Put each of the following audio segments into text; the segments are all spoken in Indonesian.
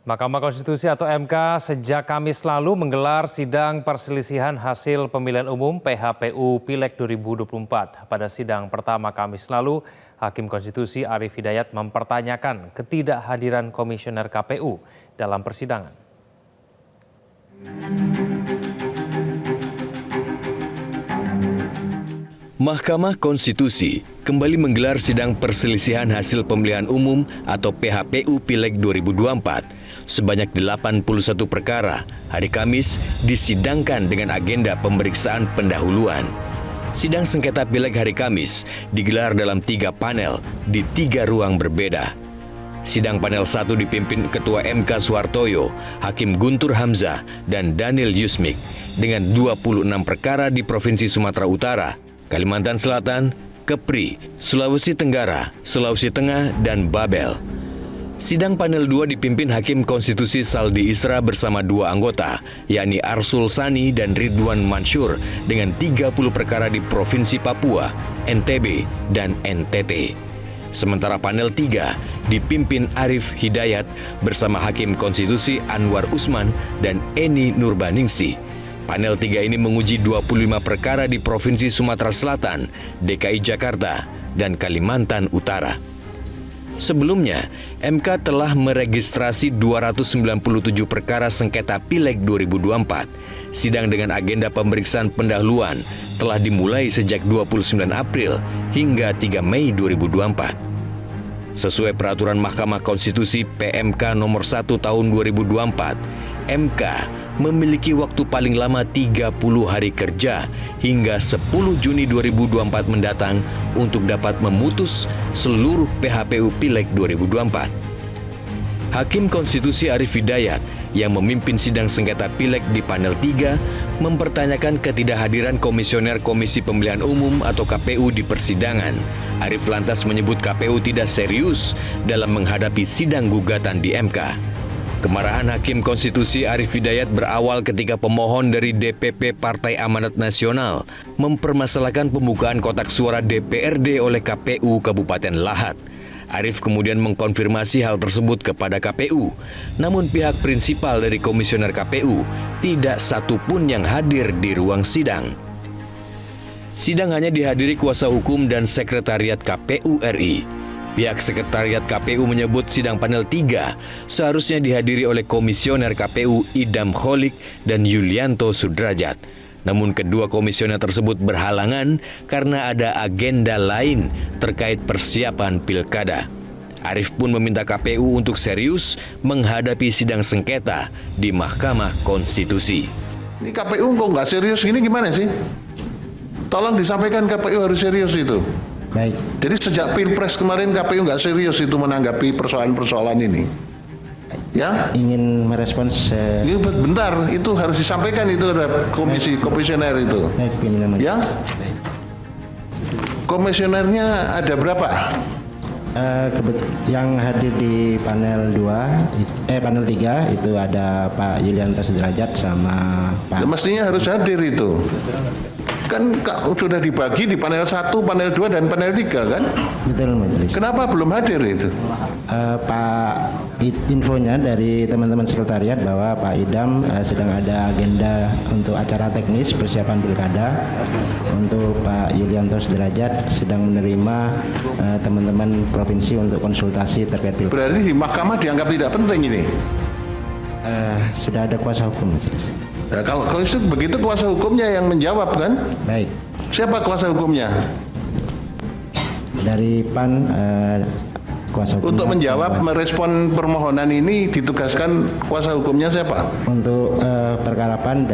Mahkamah Konstitusi atau MK sejak Kamis lalu menggelar sidang perselisihan hasil pemilihan umum PHPU Pileg 2024. Pada sidang pertama Kamis lalu, Hakim Konstitusi Arief Hidayat mempertanyakan ketidakhadiran Komisioner KPU dalam persidangan. Mahkamah Konstitusi kembali menggelar sidang perselisihan hasil pemilihan umum atau PHPU Pileg 2024. Sebanyak 81 perkara hari Kamis disidangkan dengan agenda pemeriksaan pendahuluan. Sidang sengketa Pileg hari Kamis digelar dalam 3 panel di 3 ruang berbeda. Sidang panel 1 dipimpin Ketua MK Suhartoyo, Hakim Guntur Hamzah, dan Daniel Yusmik dengan 26 perkara di Provinsi Sumatera Utara, Kalimantan Selatan, Kepri, Sulawesi Tenggara, Sulawesi Tengah, dan Babel. Sidang panel 2 dipimpin Hakim Konstitusi Saldi Isra bersama 2 anggota, yakni Arsul Sani dan Ridwan Mansur dengan 30 perkara di Provinsi Papua, NTB, dan NTT. Sementara panel 3 dipimpin Arief Hidayat bersama Hakim Konstitusi Anwar Usman dan Eni Nurbaningsih. Panel 3 ini menguji 25 perkara di Provinsi Sumatera Selatan, DKI Jakarta, dan Kalimantan Utara. Sebelumnya, MK telah meregistrasi 297 perkara sengketa Pileg 2024. Sidang dengan agenda pemeriksaan pendahuluan telah dimulai sejak 29 April hingga 3 Mei 2024. Sesuai peraturan Mahkamah Konstitusi PMK nomor 1 tahun 2024, MK memiliki waktu paling lama 30 hari kerja hingga 10 Juni 2024 mendatang untuk dapat memutus seluruh PHPU Pileg 2024. Hakim Konstitusi Arief Hidayat yang memimpin sidang sengketa Pileg di panel 3 mempertanyakan ketidakhadiran Komisioner Komisi Pemilihan Umum atau KPU di persidangan. Arief lantas menyebut KPU tidak serius dalam menghadapi sidang gugatan di MK. Kemarahan Hakim Konstitusi Arief Hidayat berawal ketika pemohon dari DPP Partai Amanat Nasional mempermasalahkan pembukaan kotak suara DPRD oleh KPU Kabupaten Lahat. Arief kemudian mengkonfirmasi hal tersebut kepada KPU, namun pihak prinsipal dari Komisioner KPU tidak satupun yang hadir di ruang sidang. Sidang hanya dihadiri kuasa hukum dan sekretariat KPU RI. Pihak sekretariat KPU menyebut sidang panel 3 seharusnya dihadiri oleh Komisioner KPU Idam Kholik dan Yulianto Sudrajat. Namun kedua komisioner tersebut berhalangan karena ada agenda lain terkait persiapan pilkada. Arief pun meminta KPU untuk serius menghadapi sidang sengketa di Mahkamah Konstitusi. Ini KPU kok nggak serius gini gimana sih? Tolong disampaikan KPU harus serius itu. Baik. Jadi sejak Pilpres kemarin KPU nggak serius itu menanggapi persoalan-persoalan ini. Ya? Ingin merespons. Ya, bentar, itu harus disampaikan itu ada komisioner itu. Baik, pimpinan majelis. Ya? Komisionernya ada berapa? Yang hadir di panel 3 itu ada Pak Yulianto Sudrajat sama Pak. Ya, mestinya harus hadir itu. Kan sudah dibagi di panel 1, panel 2, dan panel 3 kan? Betul majelis. Kenapa belum hadir itu? Pak, infonya dari teman-teman sekretariat bahwa Pak Idam sedang ada agenda untuk acara teknis persiapan pilkada. Untuk Pak Yulianto Sudrajat sedang menerima teman-teman provinsi untuk konsultasi terkait pilkada. Berarti di mahkamah dianggap tidak penting ini? Sudah ada kuasa hukum majelis. Nah, kalau itu begitu kuasa hukumnya yang menjawab kan? Baik. Siapa kuasa hukumnya? Dari PAN kuasa hukum. Untuk menjawab, merespon permohonan ini ditugaskan kuasa hukumnya siapa? Untuk perkara PAN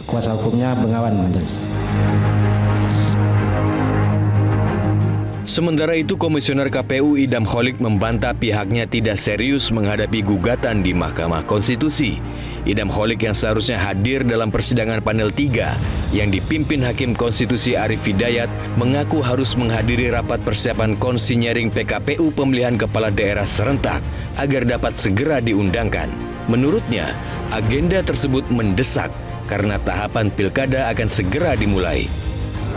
kuasa hukumnya Bengawan majelis. Sementara itu, Komisioner KPU Idam Kholik membantah pihaknya tidak serius menghadapi gugatan di Mahkamah Konstitusi. Idam Kholik yang seharusnya hadir dalam persidangan panel 3 yang dipimpin Hakim Konstitusi Arief Hidayat mengaku harus menghadiri rapat persiapan konsinyering PKPU pemilihan kepala daerah serentak agar dapat segera diundangkan. Menurutnya, agenda tersebut mendesak karena tahapan pilkada akan segera dimulai.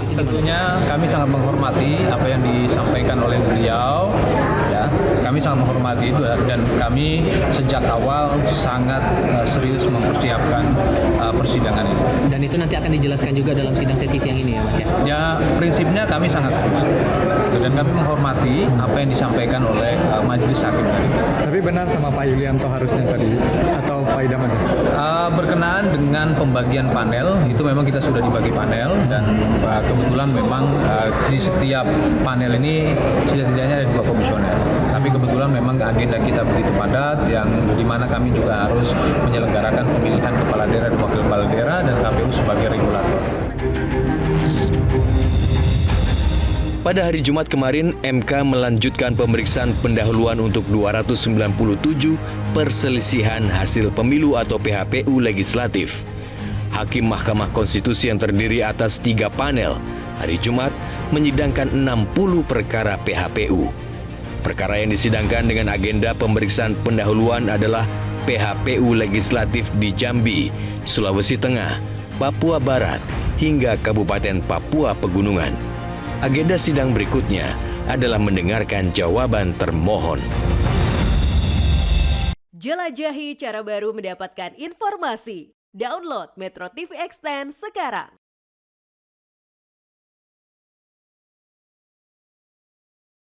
Tentunya kami sangat menghormati apa yang disampaikan oleh beliau, ya, kami sangat menghormati itu dan kami sejak awal sangat serius mempersiapkan persidangan ini. Dan itu nanti akan dijelaskan juga dalam sidang sesi siang ini ya Mas ya? Ya prinsipnya kami sangat serius dan kami menghormati apa yang disampaikan oleh majelis hakim tadi. Tapi benar sama Pak Yulianto harusnya tadi atau Pak Idam aja? Berkenaan dengan pembagian panel, itu memang kita sudah dibagi panel dan kebetulan memang di setiap panel ini setidaknya ada 2 komisioner. Tapi kebetulan memang agenda kita begitu padat yang dimana kami juga harus menyelenggarakan pemilihan kepala daerah dan wakil kepala daerah dan KPU sebagai regulator. Pada hari Jumat kemarin, MK melanjutkan pemeriksaan pendahuluan untuk 297 perselisihan hasil pemilu atau PHPU legislatif. Hakim Mahkamah Konstitusi yang terdiri atas 3 panel, hari Jumat menyidangkan 60 perkara PHPU. Perkara yang disidangkan dengan agenda pemeriksaan pendahuluan adalah PHPU legislatif di Jambi, Sulawesi Tengah, Papua Barat, hingga Kabupaten Papua Pegunungan. Agenda sidang berikutnya adalah mendengarkan jawaban termohon. Jelajahi cara baru mendapatkan informasi. Download Metro TV Extend sekarang.